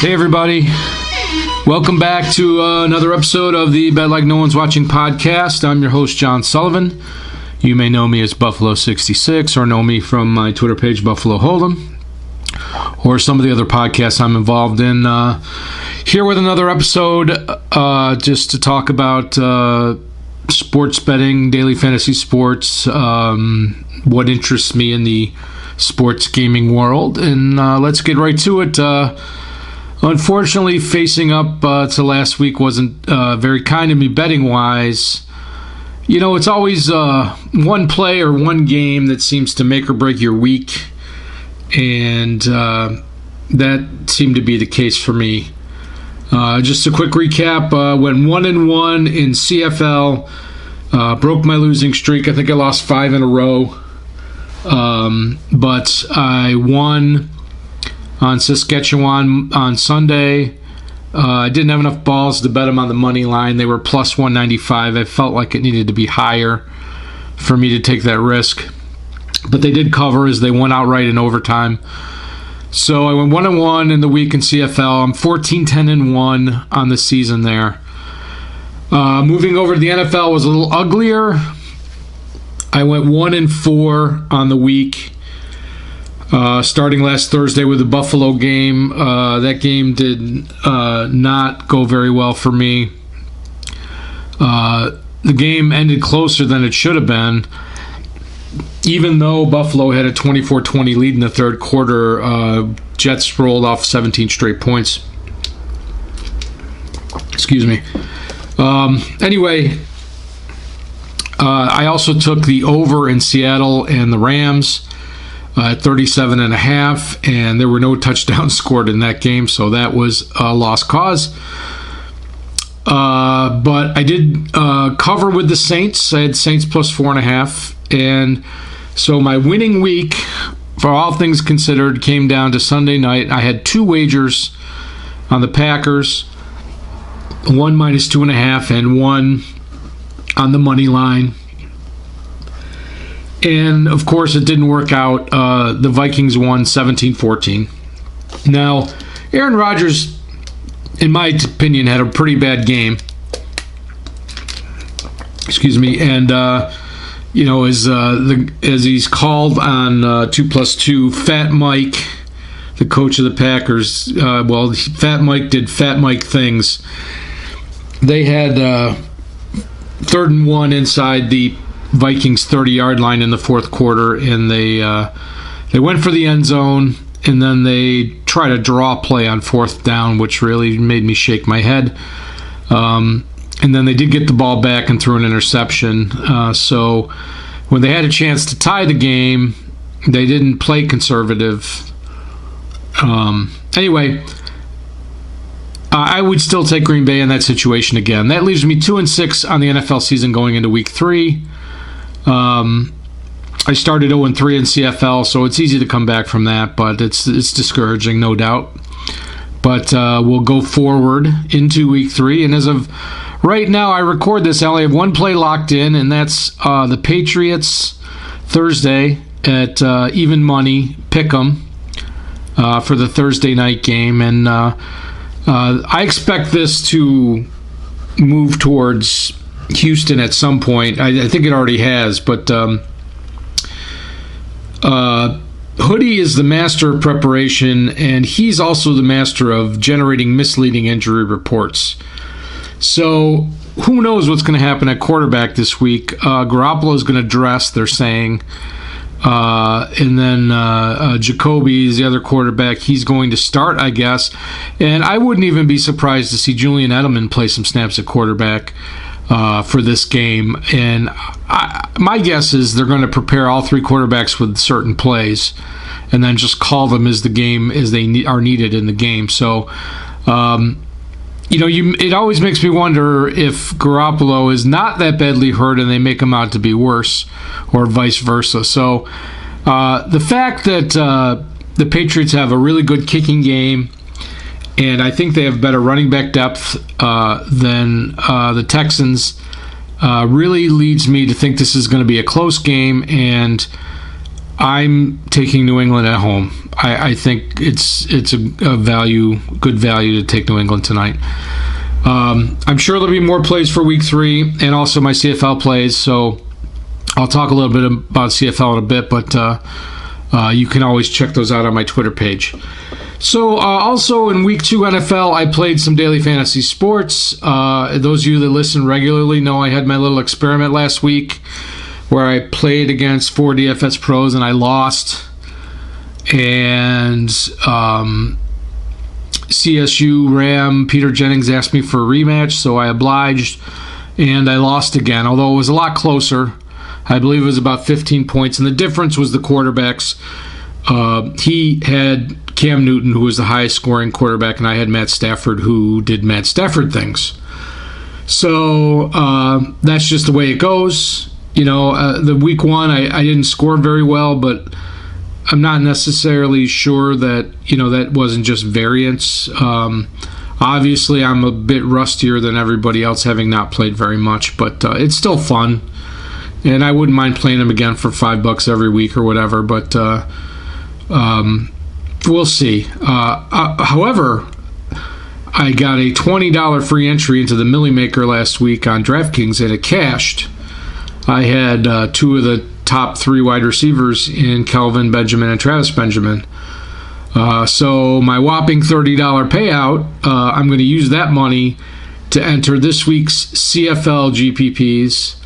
Hey everybody, welcome back to another episode of the Bet Like No One's Watching podcast. I'm your host, John Sullivan. You may know me as Buffalo66 or know me from my Twitter page, Buffalo Hold'em, or some of the other podcasts I'm involved in. Here with another episode just to talk about sports betting, daily fantasy sports, what interests me in the sports gaming world, and let's get right to it. Unfortunately, facing up to last week wasn't very kind to me betting-wise. You know, it's always one play or one game that seems to make or break your week, and that seemed to be the case for me. Just a quick recap, went 1-1 in CFL, broke my losing streak. I think I lost 5 in a row, but I won on Saskatchewan on Sunday. I didn't have enough balls to bet them on the money line. They were plus 195. I felt like it needed to be higher for me to take that risk. But they did cover as they won outright in overtime. So I went 1-1 in the week in CFL. I'm 14-10-1 on the season there. Moving over to the NFL was a little uglier. I went 1-4 on the week. Starting last Thursday with the Buffalo game. That game did not go very well for me. The game ended closer than it should have been. Even though Buffalo had a 24-20 lead in the third quarter, Jets rolled off 17 straight points. Excuse me. Anyway, I also took the over in Seattle and the Rams at 37.5, and there were no touchdowns scored in that game, so that was a lost cause. But I did cover with the Saints. I had Saints plus 4.5, and so my winning week, for all things considered, came down to Sunday night. I had 2 wagers on the Packers, one minus 2.5, and one on the money line. And, of course, it didn't work out. The Vikings won 17-14. Now, Aaron Rodgers, in my opinion, had a pretty bad game. Excuse me. And, you know, as he's called on 2+2, Fat Mike, the coach of the Packers, Fat Mike did Fat Mike things. They had 3rd and 1 inside the Vikings 30-yard line in the fourth quarter, and they went for the end zone, and then they tried a draw play on 4th down, which really made me shake my head. And then they did get the ball back and threw an interception. So when they had a chance to tie the game, they didn't play conservative. Anyway, I would still take Green Bay in that situation again. That leaves me 2-6 on the NFL season going into week 3. I started 0-3 in CFL, so it's easy to come back from that, but it's discouraging, no doubt. But we'll go forward into week 3, and as of right now, I record this, I only have one play locked in, and that's the Patriots Thursday at even money, pick'em, for the Thursday night game, and I expect this to move towards Houston at some point. I think it already has, but Hoodie is the master of preparation, and he's also the master of generating misleading injury reports. So who knows what's going to happen at quarterback this week. Garoppolo is going to dress, they're saying, and then Jacoby is the other quarterback. He's going to start, I guess, and I wouldn't even be surprised to see Julian Edelman play some snaps at quarterback for this game. And my guess is they're going to prepare all 3 quarterbacks with certain plays and then just call them as they are needed in the game. So it always makes me wonder if Garoppolo is not that badly hurt and they make him out to be worse, or vice versa. So the fact that the Patriots have a really good kicking game, and I think they have better running back depth than the Texans, really leads me to think this is going to be a close game, and I'm taking New England at home. I think it's a good value to take New England tonight. I'm sure there'll be more plays for Week 3 and also my CFL plays. So I'll talk a little bit about CFL in a bit, but you can always check those out on my Twitter page. So also in Week 2 NFL, I played some daily fantasy sports. Those of you that listen regularly know I had my little experiment last week where I played against 4 DFS pros and I lost. And CSU Ram Peter Jennings asked me for a rematch, so I obliged, and I lost again, although it was a lot closer. I believe it was about 15 points, and the difference was the quarterbacks. He had Cam Newton, who was the highest scoring quarterback, and I had Matt Stafford, who did Matt Stafford things. So that's just the way it goes. The Week 1, I didn't score very well, but I'm not necessarily sure that, that wasn't just variance. Obviously, I'm a bit rustier than everybody else, having not played very much, but it's still fun. And I wouldn't mind playing them again for $5 every week or whatever, but we'll see. However, I got a $20 free entry into the Millie Maker last week on DraftKings, and it cashed. I had 2 of the top 3 wide receivers in Kelvin Benjamin and Travis Benjamin. So my whopping $30 payout, I'm going to use that money to enter this week's CFL GPPs,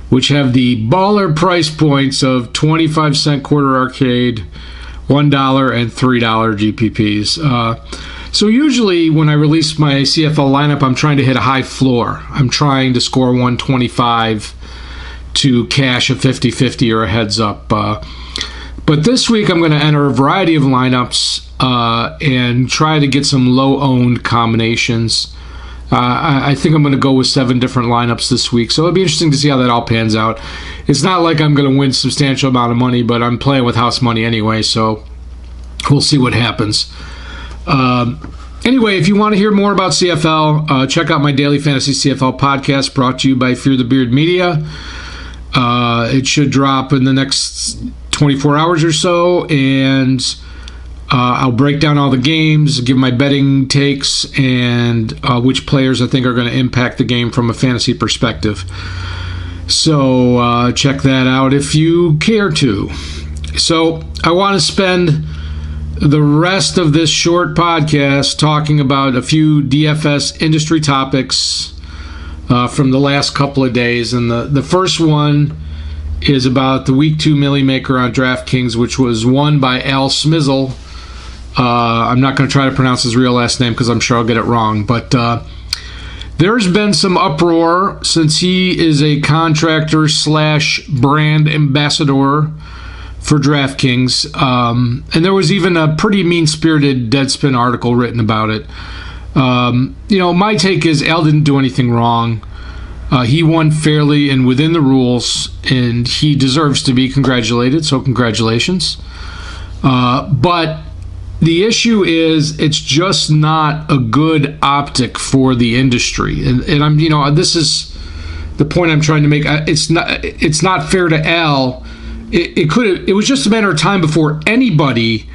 which have the baller price points of 25-cent quarter arcade, $1 and $3 GPPs. So usually when I release my CFL lineup, I'm trying to hit a high floor. I'm trying to score 125 to cash a 50-50 or a heads up. But this week I'm going to enter a variety of lineups and try to get some low-owned combinations. I think I'm going to go with 7 different lineups this week, so it'll be interesting to see how that all pans out. It's not like I'm going to win a substantial amount of money, but I'm playing with house money anyway, so we'll see what happens. Anyway, if you want to hear more about CFL, check out my Daily Fantasy CFL podcast brought to you by Fear the Beard Media. It should drop in the next 24 hours or so, and I'll break down all the games, give my betting takes, and which players I think are going to impact the game from a fantasy perspective. So check that out if you care to. So I want to spend the rest of this short podcast talking about a few DFS industry topics from the last couple of days. And the first one is about the Week 2 Millie Maker on DraftKings, which was won by Al Smizzle. I'm not going to try to pronounce his real last name because I'm sure I'll get it wrong. But there's been some uproar since he is a contractor / brand ambassador for DraftKings. And there was even a pretty mean-spirited Deadspin article written about it. My take is Al didn't do anything wrong. He won fairly and within the rules, and he deserves to be congratulated, so congratulations. But the issue is it's just not a good optic for the industry. And I'm, this is the point I'm trying to make. It's not fair to Al. It was just a matter of time before anybody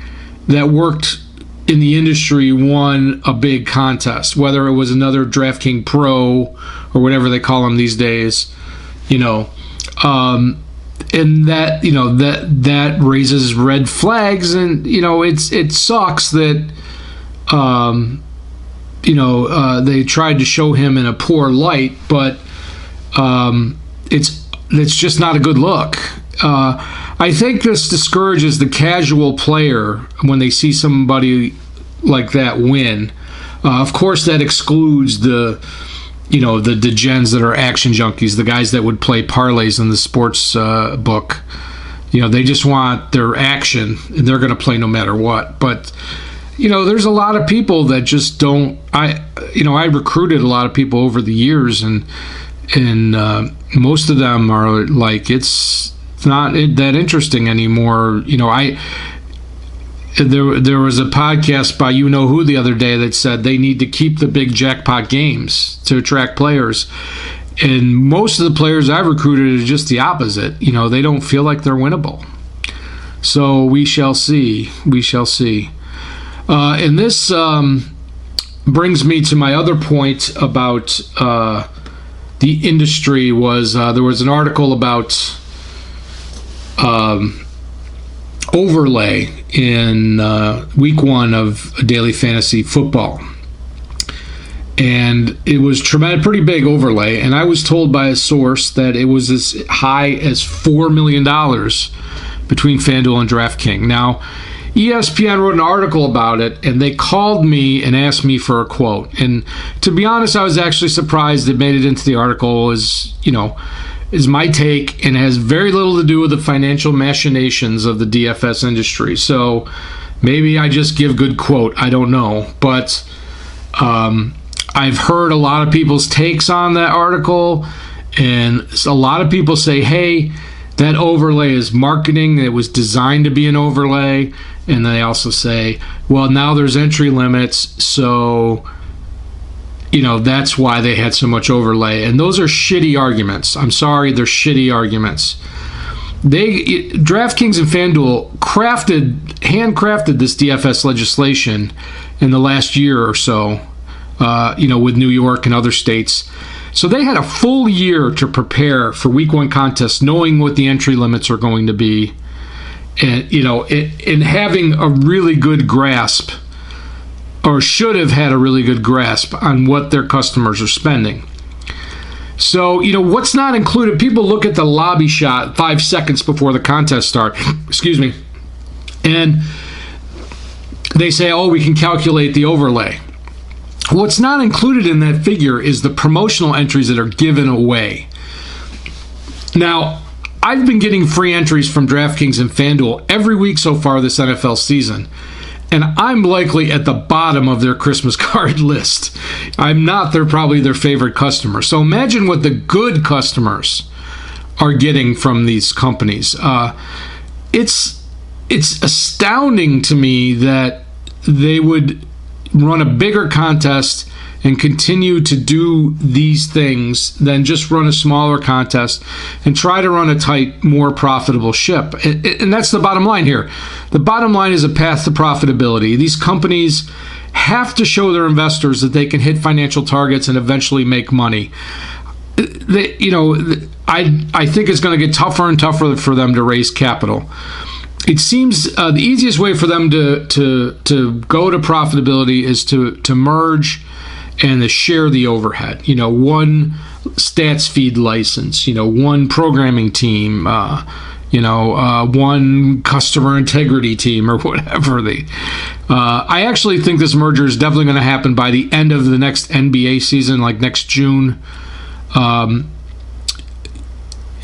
that worked in the industry won a big contest, whether it was another DraftKings Pro or whatever they call them these days, and that raises red flags, and it sucks that they tried to show him in a poor light, but it's just not a good look. I think this discourages the casual player when they see somebody like that win. Of course, that excludes the degens that are action junkies, the guys that would play parlays in the sports book. They just want their action, and they're going to play no matter what. But there's a lot of people that just don't. I recruited a lot of people over the years, and most of them are like, it's not that interesting anymore. There was a podcast by who the other day that said they need to keep the big jackpot games to attract players. And most of the players I've recruited are just the opposite. They don't feel like they're winnable. So we shall see. We shall see. And this brings me to my other point about the industry. There was an article about overlay in week 1 of daily fantasy football. And it was pretty big overlay. And I was told by a source that it was as high as $4 million between FanDuel and DraftKings. Now, ESPN wrote an article about it, and they called me and asked me for a quote. And to be honest, I was actually surprised it made it into the article. Is my take, and has very little to do with the financial machinations of the DFS industry. So maybe I just give good quote. I don't know. But I've heard a lot of people's takes on that article, and a lot of people say, hey, that overlay is marketing. It was designed to be an overlay. And they also say, well, now there's entry limits, so that's why they had so much overlay. And those are shitty arguments. I'm sorry, they're shitty arguments. DraftKings and FanDuel handcrafted this DFS legislation in the last year or so, with New York and other states. So they had a full year to prepare for week 1 contests, knowing what the entry limits are going to be, and in having a really good grasp, or should have had a really good grasp on what their customers are spending. So, what's not included, people look at the lobby shot 5 seconds before the contest starts, excuse me, and they say, oh, we can calculate the overlay. What's not included in that figure is the promotional entries that are given away. Now, I've been getting free entries from DraftKings and FanDuel every week so far this NFL season, and I'm likely at the bottom of their Christmas card list. I'm not. They're probably their favorite customer. So imagine what the good customers are getting from these companies. It's astounding to me that they would run a bigger contest and continue to do these things than just run a smaller contest and try to run a tight, more profitable ship. And that's the bottom line here. The bottom line is a path to profitability. These companies have to show their investors that they can hit financial targets and eventually make money. I think it's going to get tougher and tougher for them to raise capital. It seems the easiest way for them to go to profitability is to merge and to share the overhead. One stats feed license, one programming team, one customer integrity team, or whatever. I actually think this merger is definitely going to happen by the end of the next NBA season, like next June.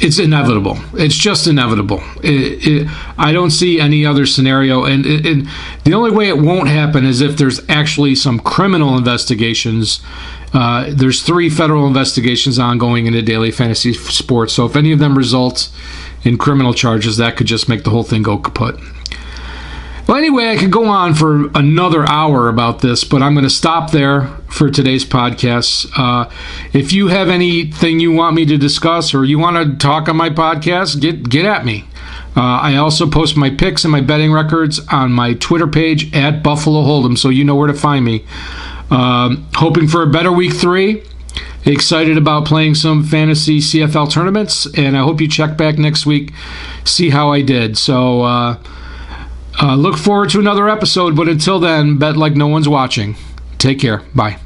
It's inevitable. It's just inevitable. I don't see any other scenario. And the only way it won't happen is if there's actually some criminal investigations. There's 3 federal investigations ongoing into daily fantasy sports. So if any of them result in criminal charges, that could just make the whole thing go kaput. Well, anyway, I could go on for another hour about this, but I'm going to stop there for today's podcast. If you have anything you want me to discuss or you want to talk on my podcast, get at me. I also post my picks and my betting records on my Twitter page at Buffalo Hold'em, so you know where to find me. Hoping for a better week 3. Excited about playing some fantasy CFL tournaments, and I hope you check back next week, see how I did. So look forward to another episode, but until then, bet like no one's watching. Take care. Bye.